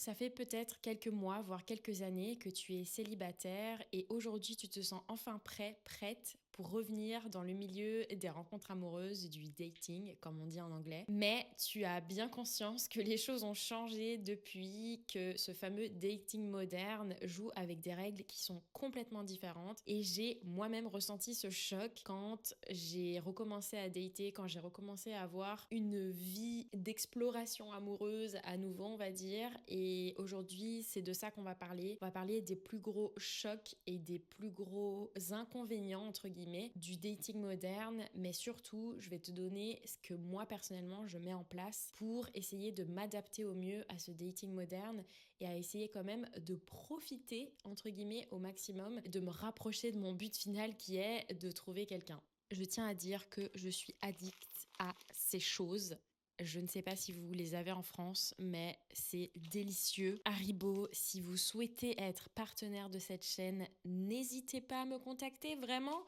Ça fait peut-être quelques mois, voire quelques années que tu es célibataire et aujourd'hui tu te sens enfin prête pour revenir dans le milieu des rencontres amoureuses, du dating, comme on dit en anglais. Mais tu as bien conscience que les choses ont changé depuis que ce fameux dating moderne joue avec des règles qui sont complètement différentes. Et j'ai moi-même ressenti ce choc quand j'ai recommencé à dater, quand j'ai recommencé à avoir une vie d'exploration amoureuse à nouveau, on va dire. Et aujourd'hui, c'est de ça qu'on va parler. On va parler des plus gros chocs et des plus gros inconvénients, entre guillemets, du dating moderne, mais surtout, je vais te donner ce que moi, personnellement, je mets en place pour essayer de m'adapter au mieux à ce dating moderne et à essayer quand même de profiter, entre guillemets, au maximum, de me rapprocher de mon but final qui est de trouver quelqu'un. Je tiens à dire que je suis addict à ces choses. Je ne sais pas si vous les avez en France, mais c'est délicieux. Haribo, si vous souhaitez être partenaire de cette chaîne, n'hésitez pas à me contacter, vraiment.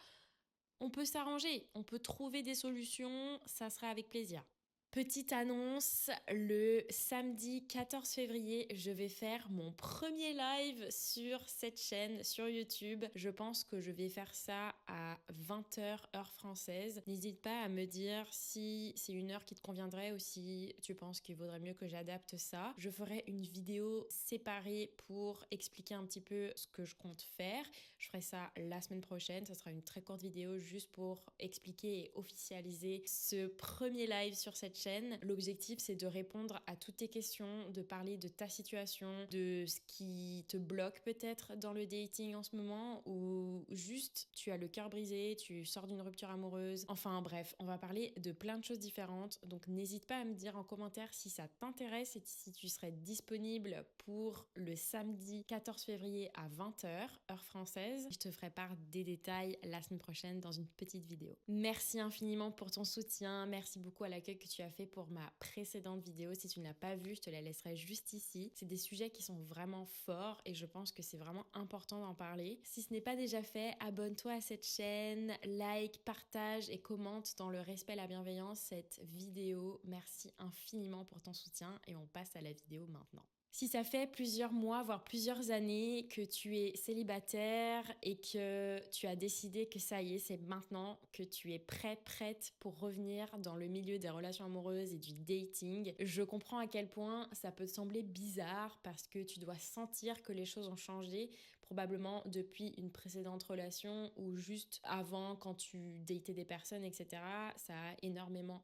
On peut s'arranger, on peut trouver des solutions, ça sera avec plaisir. Petite annonce, le samedi 14 février, je vais faire mon premier live sur cette chaîne, sur YouTube. Je pense que je vais faire ça à 20h heure française. N'hésite pas à me dire si c'est une heure qui te conviendrait ou si tu penses qu'il vaudrait mieux que j'adapte ça. Je ferai une vidéo séparée pour expliquer un petit peu ce que je compte faire. Je ferai ça la semaine prochaine. Ça sera une très courte vidéo juste pour expliquer et officialiser ce premier live sur cette chaîne. L'objectif, c'est de répondre à toutes tes questions, de parler de ta situation, de ce qui te bloque peut-être dans le dating en ce moment ou juste tu as le cœur brisé, tu sors d'une rupture amoureuse. Enfin bref, on va parler de plein de choses différentes. Donc n'hésite pas à me dire en commentaire si ça t'intéresse et si tu serais disponible pour le samedi 14 février à 20h, heure française. Je te ferai part des détails la semaine prochaine dans une petite vidéo. Merci infiniment pour ton soutien. Merci beaucoup à l'accueil que tu as fait pour ma précédente vidéo. Si tu ne l'as pas vue, je te la laisserai juste ici. C'est des sujets qui sont vraiment forts et je pense que c'est vraiment important d'en parler. Si ce n'est pas déjà fait, abonne-toi à cette chaîne, like, partage et commente dans le respect et la bienveillance cette vidéo. Merci infiniment pour ton soutien et on passe à la vidéo maintenant. Si ça fait plusieurs mois, voire plusieurs années que tu es célibataire et que tu as décidé que ça y est, c'est maintenant que tu es prête pour revenir dans le milieu des relations amoureuses et du dating, je comprends à quel point ça peut te sembler bizarre parce que tu dois sentir que les choses ont changé, probablement depuis une précédente relation ou juste avant quand tu datais des personnes, etc. Ça a énormément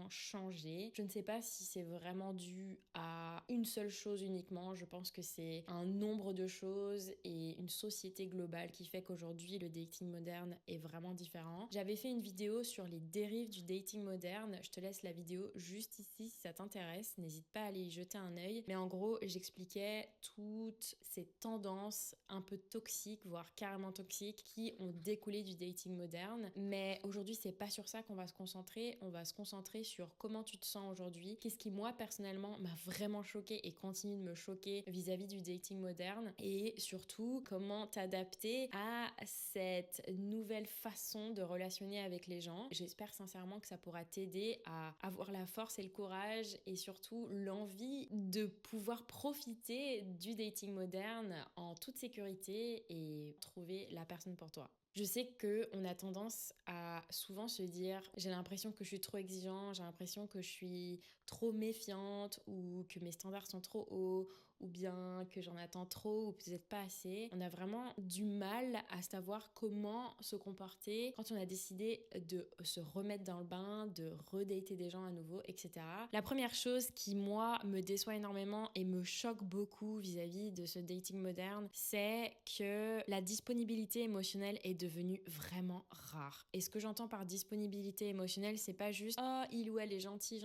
changé. Je ne sais pas si c'est vraiment dû à une seule chose uniquement. Je pense que c'est un nombre de choses et une société globale qui fait qu'aujourd'hui le dating moderne est vraiment différent. J'avais fait une vidéo sur les dérives du dating moderne. Je te laisse la vidéo juste ici si ça t'intéresse. N'hésite pas à aller y jeter un œil. Mais en gros, j'expliquais toutes ces tendances un peu toxiques, voire carrément toxiques, qui ont découlé du dating moderne. Mais aujourd'hui, c'est pas sur ça qu'on va se concentrer. On va se concentrer sur comment tu te sens aujourd'hui. Qu'est-ce qui, moi, personnellement, m'a vraiment choquée et continue de me choquer vis-à-vis du dating moderne. Et surtout, comment t'adapter à cette nouvelle façon de relationner avec les gens. J'espère sincèrement que ça pourra t'aider à avoir la force et le courage et surtout l'envie de pouvoir profiter du dating moderne en toute sécurité et trouver la personne pour toi. Je sais qu'on a tendance à souvent se dire j'ai l'impression que je suis trop exigeant, j'ai l'impression que je suis trop méfiante ou que mes standards sont trop hauts ou bien que j'en attends trop ou peut-être pas assez. On a vraiment du mal à savoir comment se comporter quand on a décidé de se remettre dans le bain, de redater des gens à nouveau, etc. La première chose qui, moi, me déçoit énormément et me choque beaucoup vis-à-vis de ce dating moderne, c'est que la disponibilité émotionnelle est devenue vraiment rare. Et ce que j'entends par disponibilité émotionnelle, c'est pas juste « Oh, il ou elle est gentil,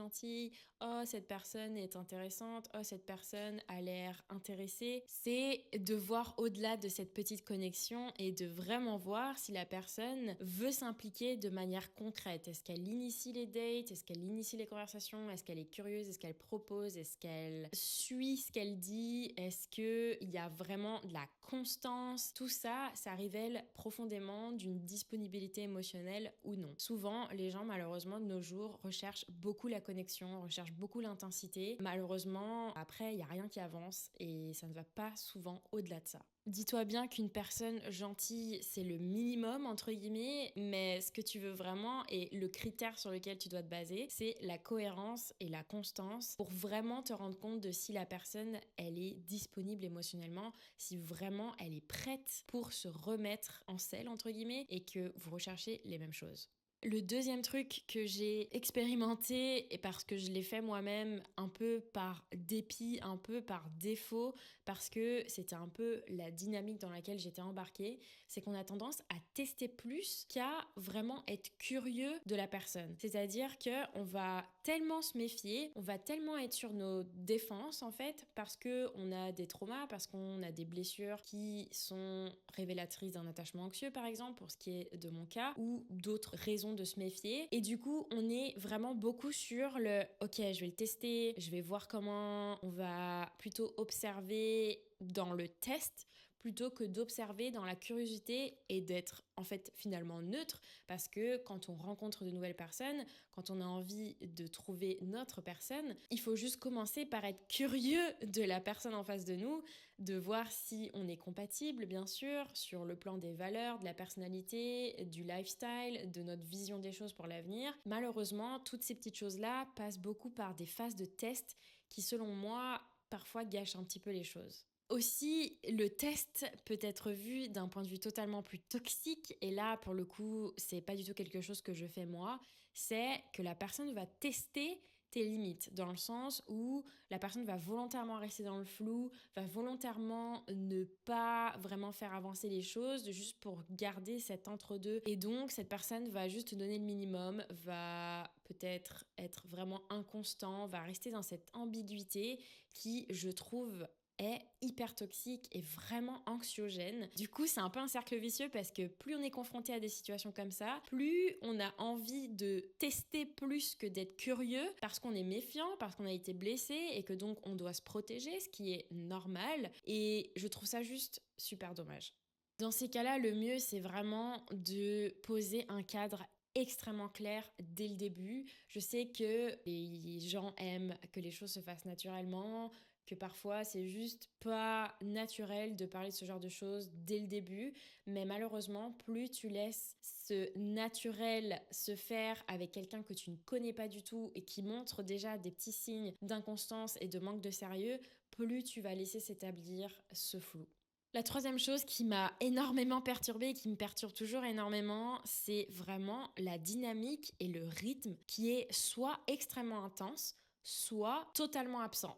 oh, cette personne est intéressante, oh, cette personne a l'air intéressée ». C'est de voir au-delà de cette petite connexion et de vraiment voir si la personne veut s'impliquer de manière concrète. Est-ce qu'elle initie les dates? Est-ce qu'elle initie les conversations? Est-ce qu'elle est curieuse? Est-ce qu'elle propose? Est-ce qu'elle suit ce qu'elle dit? Est-ce qu'il y a vraiment de la constance? Tout ça, ça révèle profondément d'une disponibilité émotionnelle ou non. Souvent, les gens, malheureusement, de nos jours, recherchent beaucoup la connexion, recherchent beaucoup l'intensité. Malheureusement, après, il n'y a rien qui avance cohérence et ça ne va pas souvent au-delà de ça. Dis-toi bien qu'une personne gentille, c'est le minimum, entre guillemets, mais ce que tu veux vraiment et le critère sur lequel tu dois te baser, c'est la cohérence et la constance pour vraiment te rendre compte de si la personne, elle est disponible émotionnellement, si vraiment elle est prête pour se remettre en selle, entre guillemets, et que vous recherchez les mêmes choses. Le deuxième truc que j'ai expérimenté, et parce que je l'ai fait moi-même un peu par dépit, un peu par défaut, parce que c'était un peu la dynamique dans laquelle j'étais embarquée, c'est qu'on a tendance à tester plus qu'à vraiment être curieux de la personne. C'est-à-dire qu'on va tellement se méfier, on va tellement être sur nos défenses en fait, parce qu'on a des traumas, parce qu'on a des blessures qui sont révélatrices d'un attachement anxieux par exemple, pour ce qui est de mon cas, ou d'autres raisons de se méfier. Et du coup, on est vraiment beaucoup sur le « ok, je vais le tester, je vais voir comment », on va plutôt observer dans le test plutôt que d'observer dans la curiosité et d'être en fait finalement neutre, parce que quand on rencontre de nouvelles personnes, quand on a envie de trouver notre personne, il faut juste commencer par être curieux de la personne en face de nous, de voir si on est compatible bien sûr, sur le plan des valeurs, de la personnalité, du lifestyle, de notre vision des choses pour l'avenir. Malheureusement, toutes ces petites choses-là passent beaucoup par des phases de test qui selon moi parfois gâchent un petit peu les choses. Aussi, le test peut être vu d'un point de vue totalement plus toxique, et là, pour le coup, c'est pas du tout quelque chose que je fais moi, c'est que la personne va tester tes limites, dans le sens où la personne va volontairement rester dans le flou, va volontairement ne pas vraiment faire avancer les choses, juste pour garder cet entre-deux. Et donc, cette personne va juste te donner le minimum, va peut-être être vraiment inconstant, va rester dans cette ambiguïté qui, je trouve, est hyper toxique et vraiment anxiogène. Du coup, c'est un peu un cercle vicieux parce que plus on est confronté à des situations comme ça, plus on a envie de tester plus que d'être curieux parce qu'on est méfiant, parce qu'on a été blessé et que donc on doit se protéger, ce qui est normal. Et je trouve ça juste super dommage. Dans ces cas-là, le mieux, c'est vraiment de poser un cadre extrêmement clair dès le début. Je sais que les gens aiment que les choses se fassent naturellement, que parfois c'est juste pas naturel de parler de ce genre de choses dès le début, mais malheureusement, plus tu laisses ce naturel se faire avec quelqu'un que tu ne connais pas du tout et qui montre déjà des petits signes d'inconstance et de manque de sérieux, plus tu vas laisser s'établir ce flou. La troisième chose qui m'a énormément perturbée et qui me perturbe toujours énormément, c'est vraiment la dynamique et le rythme qui est soit extrêmement intense, soit totalement absent.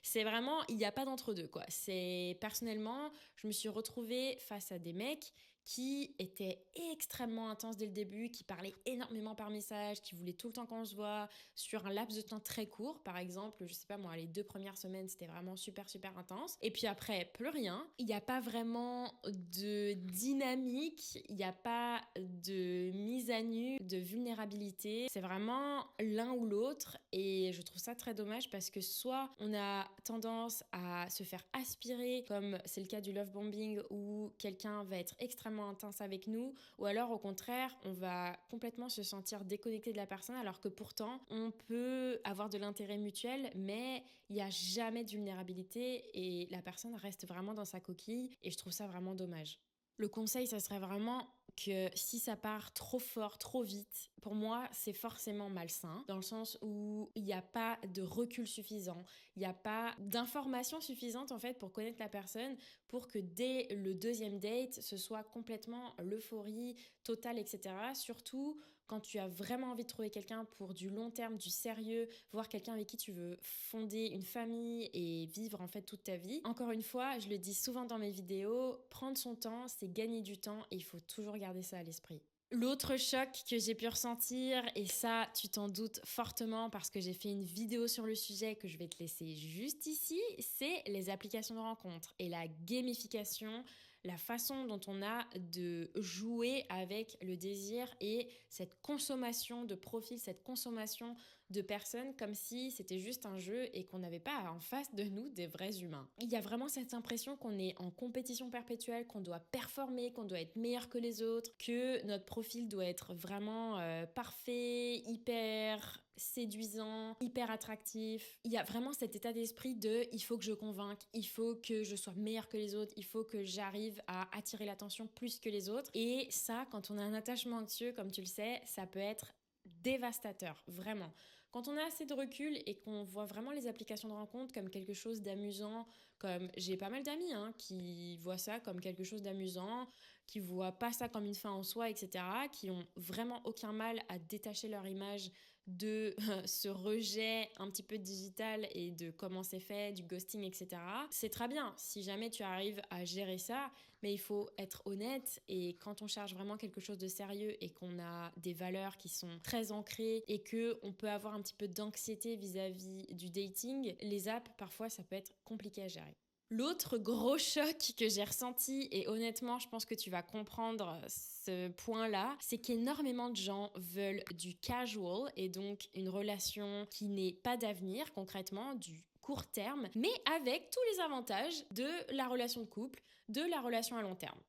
C'est vraiment, il n'y a pas d'entre-deux, quoi. C'est, personnellement, je me suis retrouvée face à des mecs qui étaient extrêmement intenses dès le début, qui parlaient énormément par message, qui voulaient tout le temps qu'on se voit sur un laps de temps très court. Par exemple, je sais pas moi, les 2 premières semaines, c'était vraiment super, super intense. Et puis après, plus rien. Il n'y a pas vraiment de dynamique, il n'y a pas de mise à nu, de vulnérabilité. C'est vraiment l'un ou l'autre. Et je trouve ça très dommage parce que soit on a tendance à se faire aspirer, comme c'est le cas du love bombing, où quelqu'un va être extrêmement intense avec nous, ou alors au contraire, on va complètement se sentir déconnecté de la personne, alors que pourtant, on peut avoir de l'intérêt mutuel, mais il n'y a jamais de vulnérabilité et la personne reste vraiment dans sa coquille, et je trouve ça vraiment dommage. Le conseil, ça serait vraiment que si ça part trop fort, trop vite, pour moi, c'est forcément malsain, dans le sens où il n'y a pas de recul suffisant, il n'y a pas d'information suffisante en fait pour connaître la personne, pour que dès le deuxième date, ce soit complètement l'euphorie totale, etc. Surtout quand tu as vraiment envie de trouver quelqu'un pour du long terme, du sérieux, voir quelqu'un avec qui tu veux fonder une famille et vivre en fait toute ta vie. Encore une fois, je le dis souvent dans mes vidéos, prendre son temps, c'est gagner du temps et il faut toujours garder ça à l'esprit. L'autre choc que j'ai pu ressentir, et ça tu t'en doutes fortement parce que j'ai fait une vidéo sur le sujet que je vais te laisser juste ici, c'est les applications de rencontres et la gamification, la façon dont on a de jouer avec le désir et cette consommation de profils, cette consommation de personnes comme si c'était juste un jeu et qu'on n'avait pas en face de nous des vrais humains. Il y a vraiment cette impression qu'on est en compétition perpétuelle, qu'on doit performer, qu'on doit être meilleur que les autres, que notre profil doit être vraiment parfait, hyper séduisant, hyper attractif. Il y a vraiment cet état d'esprit de il faut que je convainque, il faut que je sois meilleur que les autres, il faut que j'arrive à attirer l'attention plus que les autres. Et ça, quand on a un attachement anxieux, comme tu le sais, ça peut être dévastateur, vraiment. Quand on a assez de recul et qu'on voit vraiment les applications de rencontre comme quelque chose d'amusant, comme j'ai pas mal d'amis qui voient ça comme quelque chose d'amusant, qui voient pas ça comme une fin en soi, etc., qui ont vraiment aucun mal à détacher leur image de ce rejet un petit peu digital et de comment c'est fait, du ghosting, etc. C'est très bien si jamais tu arrives à gérer ça, mais il faut être honnête et quand on cherche vraiment quelque chose de sérieux et qu'on a des valeurs qui sont très ancrées et qu'on peut avoir un petit peu d'anxiété vis-à-vis du dating, les apps, parfois, ça peut être compliqué à gérer. L'autre gros choc que j'ai ressenti, et honnêtement, je pense que tu vas comprendre ce point-là, c'est qu'énormément de gens veulent du casual et donc une relation qui n'est pas d'avenir, concrètement, du court terme, mais avec tous les avantages de la relation de couple, de la relation à long terme.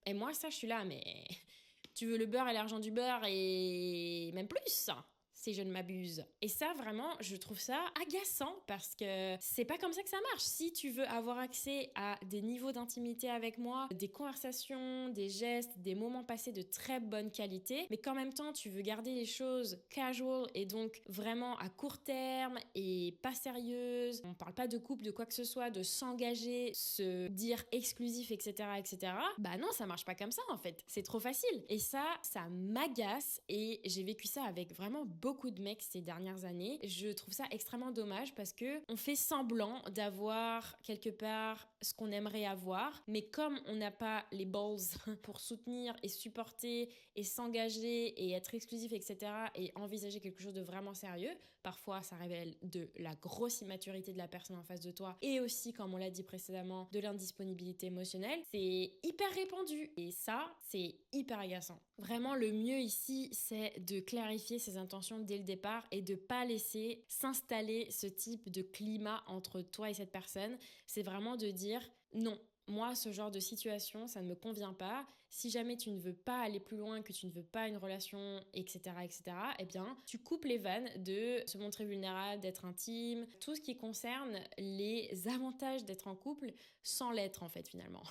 Et moi, ça, je suis là, mais tu veux le beurre et l'argent du beurre et même plus, si je ne m'abuse. Et ça, vraiment, je trouve ça agaçant parce que c'est pas comme ça que ça marche. Si tu veux avoir accès à des niveaux d'intimité avec moi, des conversations, des gestes, des moments passés de très bonne qualité, mais qu'en même temps, tu veux garder les choses casual et donc vraiment à court terme et pas sérieuses, on parle pas de couple, de quoi que ce soit, de s'engager, se dire exclusif, etc., etc., bah non, ça marche pas comme ça en fait. C'est trop facile. Et ça m'agace et j'ai vécu ça avec vraiment beaucoup de mecs ces dernières années. Je trouve ça extrêmement dommage parce que on fait semblant d'avoir quelque part ce qu'on aimerait avoir, mais comme on n'a pas les balls pour soutenir et supporter et s'engager et être exclusif, etc., et envisager quelque chose de vraiment sérieux, parfois ça révèle de la grosse immaturité de la personne en face de toi et aussi, comme on l'a dit précédemment, de l'indisponibilité émotionnelle. C'est hyper répandu et ça, c'est hyper agaçant. Vraiment, le mieux ici, c'est de clarifier ses intentions dès le départ et de pas laisser s'installer ce type de climat entre toi et cette personne. C'est vraiment de dire non. Moi, ce genre de situation, ça ne me convient pas. Si jamais tu ne veux pas aller plus loin, que tu ne veux pas une relation, etc., etc., eh bien, tu coupes les vannes de se montrer vulnérable, d'être intime, tout ce qui concerne les avantages d'être en couple sans l'être, en fait, finalement.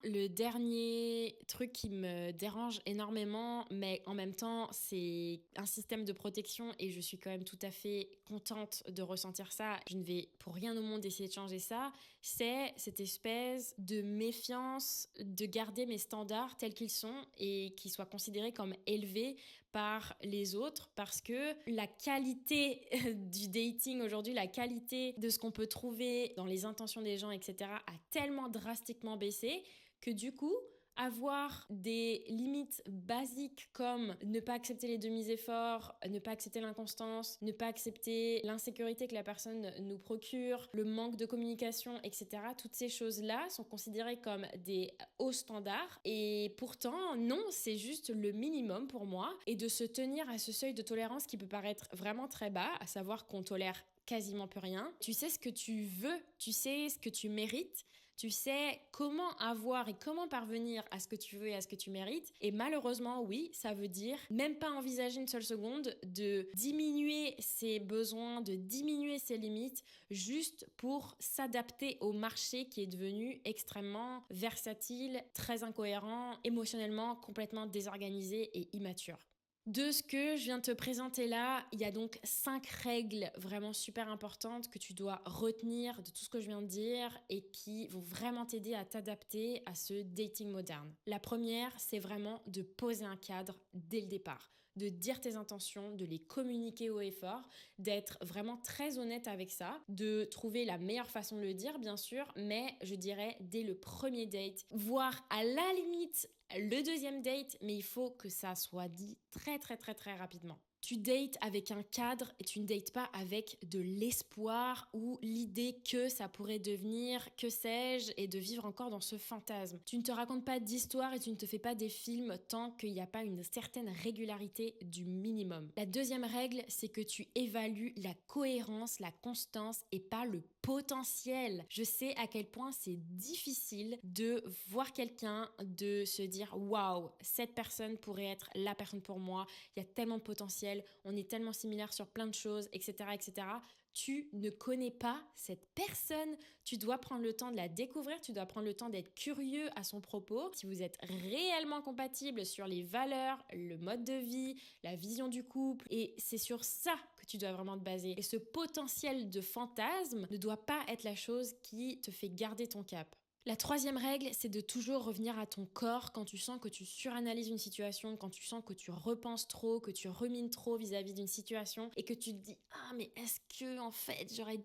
Le dernier truc qui me dérange énormément, mais en même temps, c'est un système de protection et je suis quand même tout à fait contente de ressentir ça. Je ne vais pour rien au monde essayer de changer ça. C'est cette espèce de méfiance de garder mes standards tels qu'ils sont et qu'ils soient considérés comme élevés par les autres parce que la qualité du dating aujourd'hui, la qualité de ce qu'on peut trouver dans les intentions des gens, etc., a tellement drastiquement baissé que du coup, avoir des limites basiques comme ne pas accepter les demi-efforts, ne pas accepter l'inconstance, ne pas accepter l'insécurité que la personne nous procure, le manque de communication, etc. Toutes ces choses-là sont considérées comme des hauts standards et pourtant, non, c'est juste le minimum pour moi et de se tenir à ce seuil de tolérance qui peut paraître vraiment très bas, à savoir qu'on tolère quasiment plus rien. Tu sais ce que tu veux, tu sais ce que tu mérites, tu sais comment avoir et comment parvenir à ce que tu veux et à ce que tu mérites. Et malheureusement, oui, ça veut dire même pas envisager une seule seconde de diminuer ses besoins, de diminuer ses limites, juste pour s'adapter au marché qui est devenu extrêmement versatile, très incohérent, émotionnellement complètement désorganisé et immature. De ce que je viens de te présenter là, il y a donc 5 règles vraiment super importantes que tu dois retenir de tout ce que je viens de dire et qui vont vraiment t'aider à t'adapter à ce dating moderne. La première, c'est vraiment de poser un cadre dès le départ, de dire tes intentions, de les communiquer haut et fort, d'être vraiment très honnête avec ça, de trouver la meilleure façon de le dire bien sûr, mais je dirais dès le premier date, voire à la limite le deuxième date, mais il faut que ça soit dit très très très très rapidement. Tu dates avec un cadre et tu ne dates pas avec de l'espoir ou l'idée que ça pourrait devenir, que sais-je, et de vivre encore dans ce fantasme. Tu ne te racontes pas d'histoire et tu ne te fais pas des films tant qu'il n'y a pas une certaine régularité du minimum. La deuxième règle, c'est que tu évalues la cohérence, la constance et pas le potentiel. Je sais à quel point c'est difficile de voir quelqu'un, de se dire waouh, cette personne pourrait être la personne pour moi, il y a tellement de potentiel, on est tellement similaires sur plein de choses, etc., etc. Tu ne connais pas cette personne, tu dois prendre le temps de la découvrir, tu dois prendre le temps d'être curieux à son propos. Si vous êtes réellement compatibles sur les valeurs, le mode de vie, la vision du couple, et c'est sur ça que tu dois vraiment te baser. Et ce potentiel de fantasme ne doit pas être la chose qui te fait garder ton cap. La troisième règle, c'est de toujours revenir à ton corps quand tu sens que tu suranalyses une situation, quand tu sens que tu repenses trop, que tu rumines trop vis-à-vis d'une situation et que tu te dis « Ah, mais est-ce que, en fait, j'aurais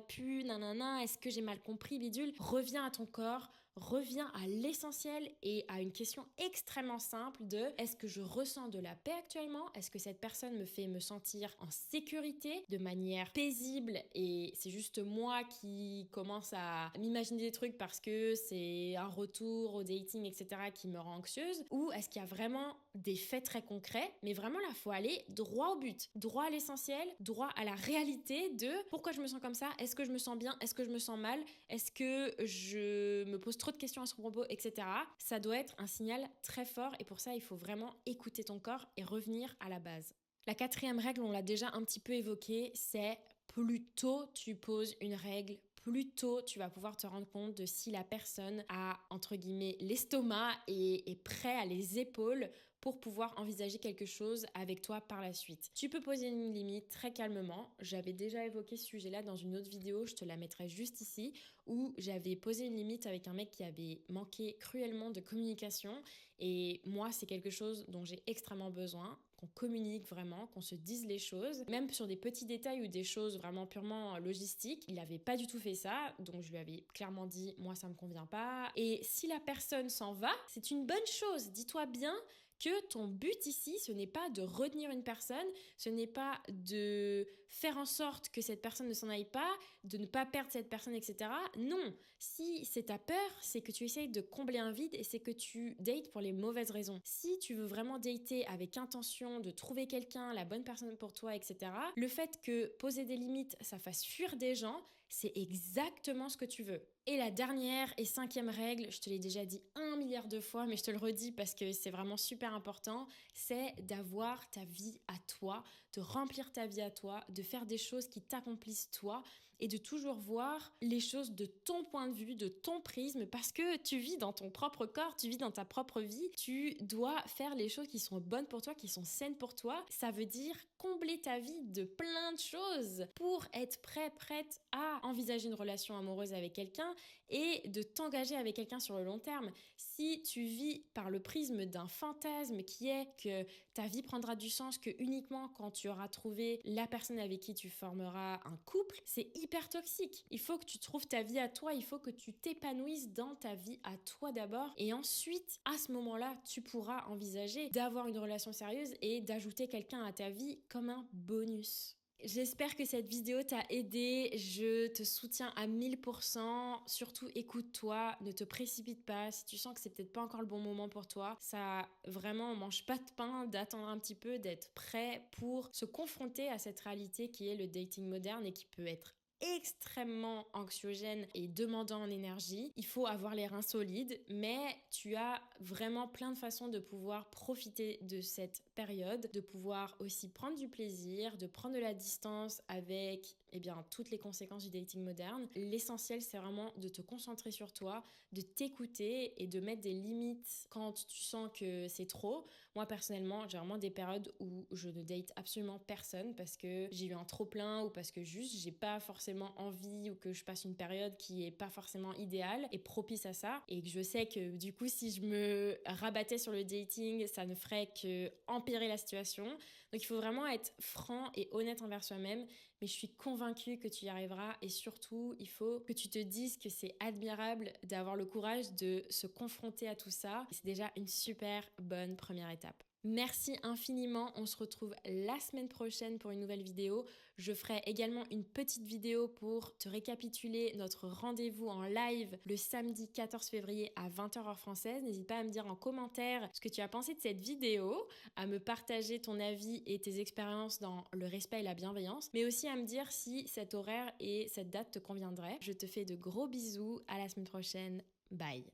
pu, nanana, est-ce que j'ai mal compris, bidule ?» Reviens à ton corps, reviens à l'essentiel et à une question extrêmement simple de est-ce que je ressens de la paix actuellement? Est-ce que cette personne me fait me sentir en sécurité de manière paisible et c'est juste moi qui commence à m'imaginer des trucs parce que c'est un retour au dating, etc. qui me rend anxieuse? Ou est-ce qu'il y a vraiment des faits très concrets? Mais vraiment là, il faut aller droit au but, droit à l'essentiel, droit à la réalité de pourquoi je me sens comme ça? Est-ce que je me sens bien? Est-ce que je me sens mal? Est-ce que je me pose trop de questions à son propos, etc. Ça doit être un signal très fort et pour ça, il faut vraiment écouter ton corps et revenir à la base. La quatrième règle, on l'a déjà un petit peu évoquée, c'est plus tôt tu poses une règle, plus tôt tu vas pouvoir te rendre compte de si la personne a, entre guillemets, l'estomac et est prêt à les épaules pour pouvoir envisager quelque chose avec toi par la suite. Tu peux poser une limite très calmement. J'avais déjà évoqué ce sujet-là dans une autre vidéo, je te la mettrai juste ici, où j'avais posé une limite avec un mec qui avait manqué cruellement de communication. Et moi, c'est quelque chose dont j'ai extrêmement besoin, qu'on communique vraiment, qu'on se dise les choses, même sur des petits détails ou des choses vraiment purement logistiques. Il n'avait pas du tout fait ça, donc je lui avais clairement dit « moi ça me convient pas ». Et si la personne s'en va, c'est une bonne chose. Dis-toi bien que ton but ici, ce n'est pas de retenir une personne, ce n'est pas de faire en sorte que cette personne ne s'en aille pas, de ne pas perdre cette personne, etc. Non, si c'est ta peur, c'est que tu essayes de combler un vide et c'est que tu dates pour les mauvaises raisons. Si tu veux vraiment dater avec intention de trouver quelqu'un, la bonne personne pour toi, etc., le fait que poser des limites, ça fasse fuir des gens, c'est exactement ce que tu veux. Et la dernière et cinquième règle, je te l'ai déjà dit 1 milliard de fois, mais je te le redis parce que c'est vraiment super important, c'est d'avoir ta vie à toi, de remplir ta vie à toi, de faire des choses qui t'accomplissent toi et de toujours voir les choses de ton point de vue, de ton prisme, parce que tu vis dans ton propre corps, tu vis dans ta propre vie, tu dois faire les choses qui sont bonnes pour toi, qui sont saines pour toi. Ça veut dire combler ta vie de plein de choses pour être prête à envisager une relation amoureuse avec quelqu'un et de t'engager avec quelqu'un sur le long terme. Si tu vis par le prisme d'un fantasme qui est que ta vie prendra du sens que uniquement quand tu auras trouvé la personne avec qui tu formeras un couple, c'est hyper toxique. Il faut que tu trouves ta vie à toi, il faut que tu t'épanouisses dans ta vie à toi d'abord et ensuite, à ce moment-là, tu pourras envisager d'avoir une relation sérieuse et d'ajouter quelqu'un à ta vie comme un bonus. J'espère que cette vidéo t'a aidé, je te soutiens à 1000%, surtout écoute-toi, ne te précipite pas, si tu sens que c'est peut-être pas encore le bon moment pour toi, ça vraiment on mange pas de pain d'attendre un petit peu, d'être prêt pour se confronter à cette réalité qui est le dating moderne et qui peut être extrêmement anxiogène et demandant en énergie. Il faut avoir les reins solides, mais tu as vraiment plein de façons de pouvoir profiter de cette période, de pouvoir aussi prendre du plaisir, de prendre de la distance avec toutes les conséquences du dating moderne. L'essentiel, c'est vraiment de te concentrer sur toi, de t'écouter et de mettre des limites quand tu sens que c'est trop. Moi, personnellement, j'ai vraiment des périodes où je ne date absolument personne parce que j'ai eu un trop-plein ou parce que juste, j'ai pas forcément envie ou que je passe une période qui est pas forcément idéale et propice à ça. Et que je sais que du coup, si je me rabattais sur le dating, ça ne ferait que empirer la situation. Donc, il faut vraiment être franc et honnête envers soi-même. Mais je suis convaincue que tu y arriveras et surtout, il faut que tu te dises que c'est admirable d'avoir le courage de se confronter à tout ça. C'est déjà une super bonne première étape. Merci infiniment, on se retrouve la semaine prochaine pour une nouvelle vidéo. Je ferai également une petite vidéo pour te récapituler notre rendez-vous en live le samedi 14 février à 20h heure française. N'hésite pas à me dire en commentaire ce que tu as pensé de cette vidéo, à me partager ton avis et tes expériences dans le respect et la bienveillance, mais aussi à me dire si cet horaire et cette date te conviendraient. Je te fais de gros bisous, à la semaine prochaine, bye.